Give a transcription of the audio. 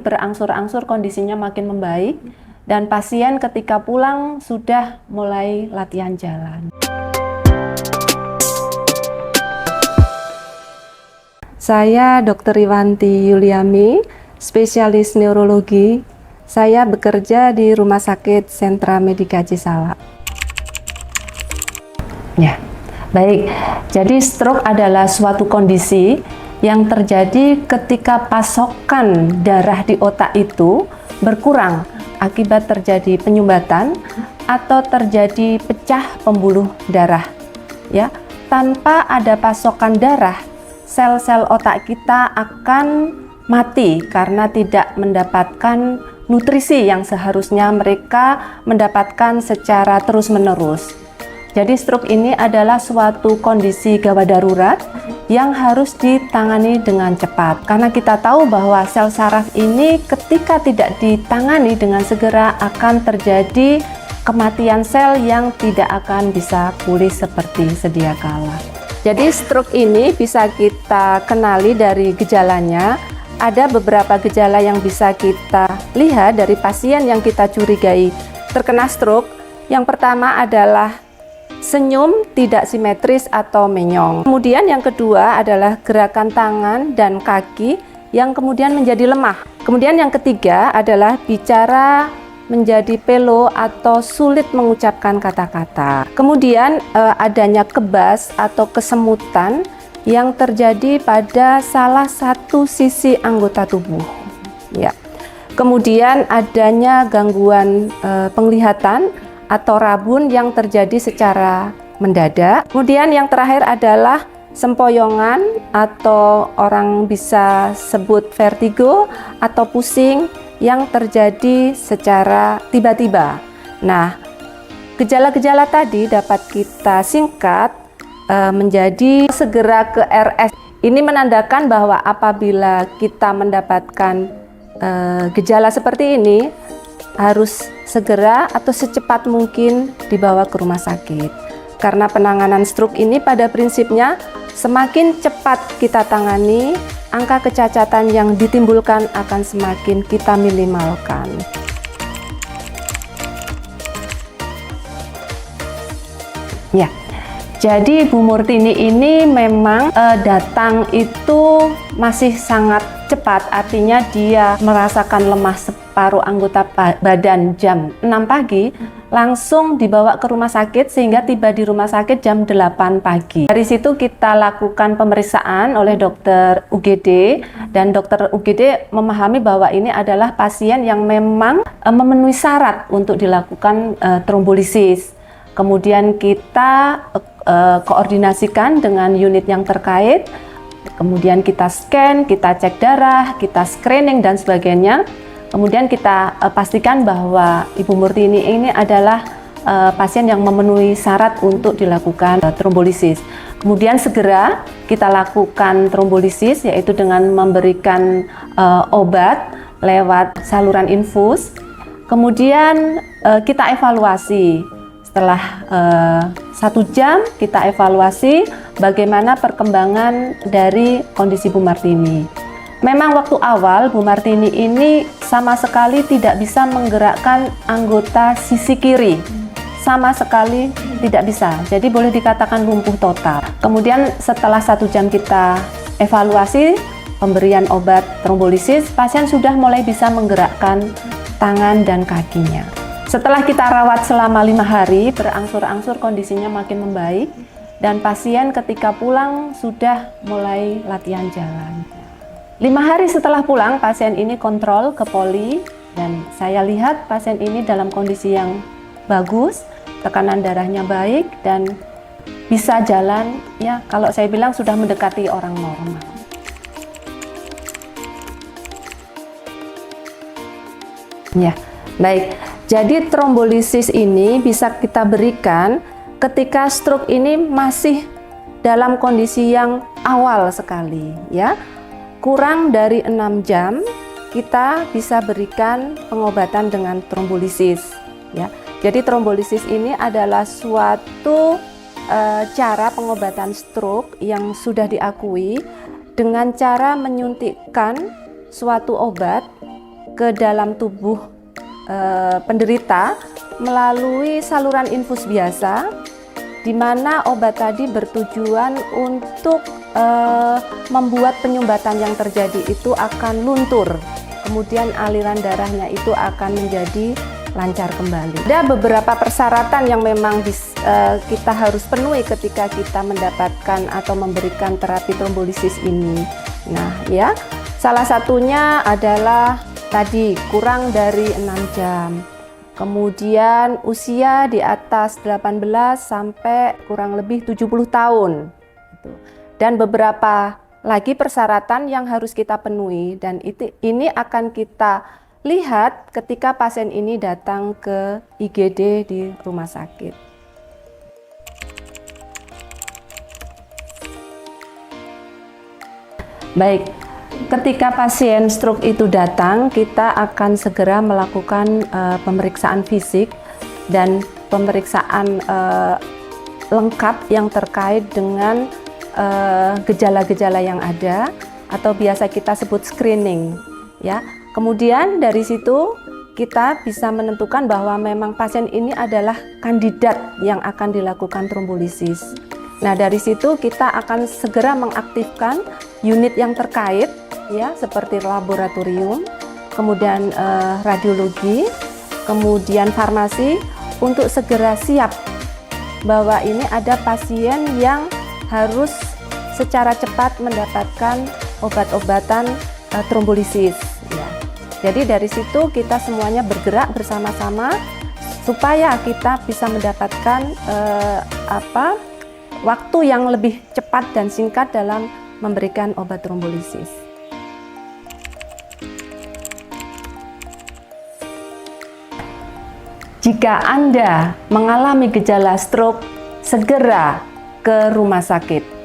berangsur-angsur kondisinya makin membaik dan pasien ketika pulang sudah mulai latihan jalan. Saya Dr. Iwanti Yuliami, spesialis neurologi. Saya bekerja di Rumah Sakit Sentra Medika Cisalak. Ya, baik. Jadi stroke adalah suatu kondisi yang terjadi ketika pasokan darah di otak itu berkurang akibat terjadi penyumbatan atau terjadi pecah pembuluh darah. Ya, tanpa ada pasokan darah, sel-sel otak kita akan mati karena tidak mendapatkan nutrisi yang seharusnya mereka mendapatkan secara terus-menerus. Jadi stroke ini adalah suatu kondisi gawat darurat yang harus ditangani dengan cepat. Karena kita tahu bahwa sel saraf ini ketika tidak ditangani dengan segera akan terjadi kematian sel yang tidak akan bisa pulih seperti sedia kala. Jadi stroke ini bisa kita kenali dari gejalanya. Ada beberapa gejala yang bisa kita lihat dari pasien yang kita curigai terkena stroke. Yang pertama adalah senyum tidak simetris atau menyong. Kemudian yang kedua adalah gerakan tangan dan kaki yang kemudian menjadi lemah. Kemudian yang ketiga adalah bicara menjadi pelo atau sulit mengucapkan kata-kata. Kemudian adanya kebas atau kesemutan yang terjadi pada salah satu sisi anggota tubuh. Ya. Kemudian adanya gangguan penglihatan atau rabun yang terjadi secara mendadak. Kemudian yang terakhir adalah sempoyongan atau orang bisa sebut vertigo atau pusing yang terjadi secara tiba-tiba. Nah, gejala-gejala tadi dapat kita singkat menjadi segera ke RS. Ini menandakan bahwa apabila kita mendapatkan gejala seperti ini, harus segera atau secepat mungkin dibawa ke rumah sakit. Karena penanganan stroke ini pada prinsipnya semakin cepat kita tangani, angka kecacatan yang ditimbulkan akan semakin kita minimalkan. Ya, jadi Bu Murtini ini memang datang itu masih sangat cepat, artinya dia merasakan lemah separuh anggota badan jam 6 pagi, langsung dibawa ke rumah sakit sehingga tiba di rumah sakit jam 8 pagi. Dari situ kita lakukan pemeriksaan oleh dokter UGD dan dokter UGD memahami bahwa ini adalah pasien yang memang memenuhi syarat untuk dilakukan trombolisis. Kemudian kita koordinasikan dengan unit yang terkait. Kemudian kita scan, kita cek darah, kita screening dan sebagainya. Kemudian kita pastikan bahwa Ibu Murtini ini adalah pasien yang memenuhi syarat untuk dilakukan trombolisis. Kemudian segera kita lakukan trombolisis, yaitu dengan memberikan obat lewat saluran infus. Kemudian kita evaluasi. Setelah 1 jam kita evaluasi bagaimana perkembangan dari kondisi Bu Martini. Memang waktu awal Bu Martini ini sama sekali tidak bisa menggerakkan anggota sisi kiri. Sama sekali tidak bisa. Jadi boleh dikatakan lumpuh total. Kemudian setelah 1 jam kita evaluasi, pemberian obat trombolisis, pasien sudah mulai bisa menggerakkan tangan dan kakinya. Setelah kita rawat selama 5 hari, berangsur-angsur kondisinya makin membaik dan pasien ketika pulang sudah mulai latihan jalan. 5 hari setelah pulang, pasien ini kontrol ke poli dan saya lihat pasien ini dalam kondisi yang bagus, tekanan darahnya baik dan bisa jalan, ya kalau saya bilang sudah mendekati orang normal. Ya, baik. Jadi trombolisis ini bisa kita berikan ketika stroke ini masih dalam kondisi yang awal sekali, ya. Kurang dari 6 jam kita bisa berikan pengobatan dengan trombolisis, ya. Jadi trombolisis ini adalah suatu cara pengobatan stroke yang sudah diakui dengan cara menyuntikkan suatu obat ke dalam tubuh penderita melalui saluran infus biasa, di mana obat tadi bertujuan untuk membuat penyumbatan yang terjadi itu akan luntur, kemudian aliran darahnya itu akan menjadi lancar kembali. Ada beberapa persyaratan yang memang kita harus penuhi ketika kita mendapatkan atau memberikan terapi trombolisis ini. Nah, ya, salah satunya adalah tadi kurang dari 6 jam. Kemudian usia di atas 18 sampai kurang lebih 70 tahun. Dan beberapa lagi persyaratan yang harus kita penuhi, dan ini akan kita lihat ketika pasien ini datang ke IGD di rumah sakit. Baik, ketika pasien stroke itu datang, kita akan segera melakukan pemeriksaan fisik dan pemeriksaan lengkap yang terkait dengan gejala-gejala yang ada, atau biasa kita sebut screening, ya. Kemudian dari situ kita bisa menentukan bahwa memang pasien ini adalah kandidat yang akan dilakukan trombolisis. Nah, dari situ kita akan segera mengaktifkan unit yang terkait, ya, seperti laboratorium, kemudian radiologi, kemudian farmasi, untuk segera siap bahwa ini ada pasien yang harus secara cepat mendapatkan obat-obatan trombolisis, ya. Jadi dari situ kita semuanya bergerak bersama-sama supaya kita bisa mendapatkan waktu yang lebih cepat dan singkat dalam memberikan obat trombolisis. Jika Anda mengalami gejala stroke, segera ke rumah sakit.